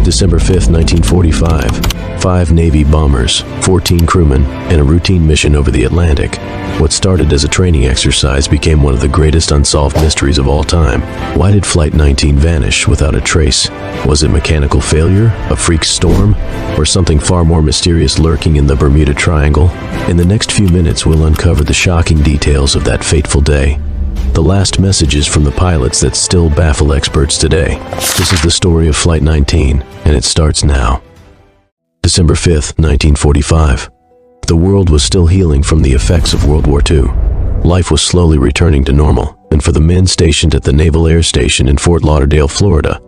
December 5, 1945. 5 Navy bombers, 14 crewmen, and a routine mission over the Atlantic. What started as a training exercise became one of the greatest unsolved mysteries of all time. Why did Flight 19 vanish without a trace? Was it mechanical failure, a freak storm, or something far more mysterious lurking in the Bermuda Triangle? In the next few minutes, we'll uncover the shocking details of that fateful day. The last messages from the pilots that still baffle experts today. This is the story of Flight 19, and it starts now. December 5th, 1945. The world was still healing from the effects of World War II. Life was slowly returning to normal, and for the men stationed at the Naval Air Station in Fort Lauderdale, Florida,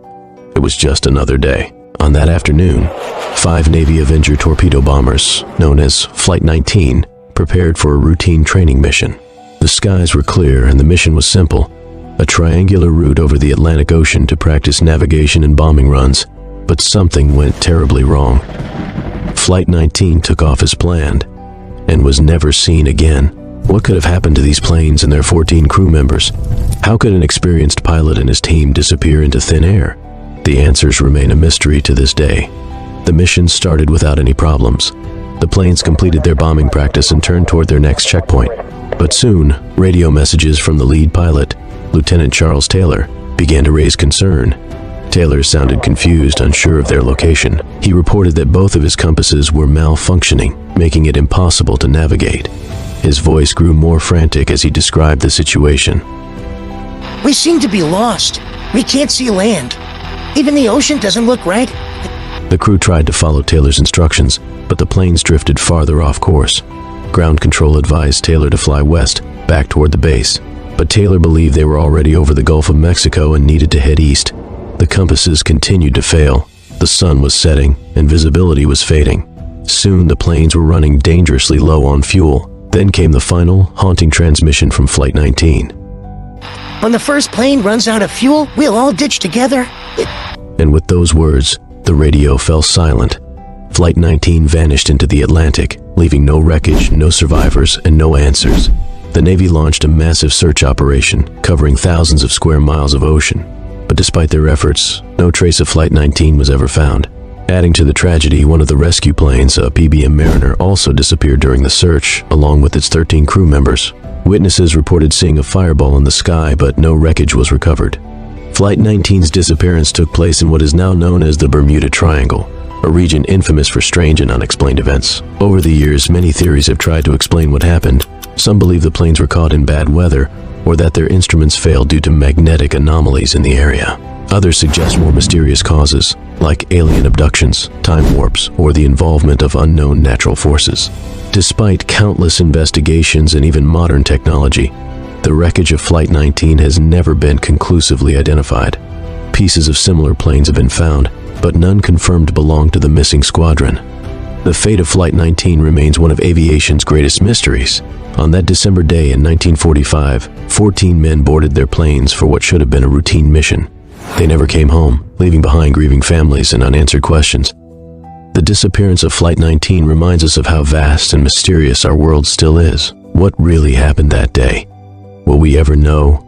it was just another day. On that afternoon, 5 Navy Avenger torpedo bombers, known as Flight 19, prepared for a routine training mission. The skies were clear and the mission was simple, a triangular route over the Atlantic Ocean to practice navigation and bombing runs. But something went terribly wrong. Flight 19 took off as planned and was never seen again. What could have happened to these planes and their 14 crew members? How could an experienced pilot and his team disappear into thin air? The answers remain a mystery to this day. The mission started without any problems. The planes completed their bombing practice and turned toward their next checkpoint. But soon, radio messages from the lead pilot, Lieutenant Charles Taylor, began to raise concern. Taylor sounded confused, unsure of their location. He reported that both of his compasses were malfunctioning, making it impossible to navigate. His voice grew more frantic as he described the situation. We seem to be lost. We can't see land. Even the ocean doesn't look right. The crew tried to follow Taylor's instructions, but the planes drifted farther off course. Ground control advised Taylor to fly west, back toward the base. But Taylor believed they were already over the Gulf of Mexico and needed to head east. The compasses continued to fail. The sun was setting, and visibility was fading. Soon the planes were running dangerously low on fuel. Then came the final, haunting transmission from Flight 19. When the first plane runs out of fuel, we'll all ditch together. And with those words, the radio fell silent. Flight 19 vanished into the Atlantic, leaving no wreckage, no survivors, and no answers. The Navy launched a massive search operation, covering thousands of square miles of ocean. But despite their efforts, no trace of Flight 19 was ever found. Adding to the tragedy, one of the rescue planes, a PBM Mariner, also disappeared during the search, along with its 13 crew members. Witnesses reported seeing a fireball in the sky, but no wreckage was recovered. Flight 19's disappearance took place in what is now known as the Bermuda Triangle, a region infamous for strange and unexplained events. Over the years, many theories have tried to explain what happened. Some believe the planes were caught in bad weather, or that their instruments failed due to magnetic anomalies in the area. Others suggest more mysterious causes, like alien abductions, time warps, or the involvement of unknown natural forces. Despite countless investigations and even modern technology, the wreckage of Flight 19 has never been conclusively identified. Pieces of similar planes have been found, but none confirmed belong to the missing squadron. The fate of Flight 19 remains one of aviation's greatest mysteries. On that December day in 1945, 14 men boarded their planes for what should have been a routine mission. They never came home, leaving behind grieving families and unanswered questions. The disappearance of Flight 19 reminds us of how vast and mysterious our world still is. What really happened that day? Will we ever know?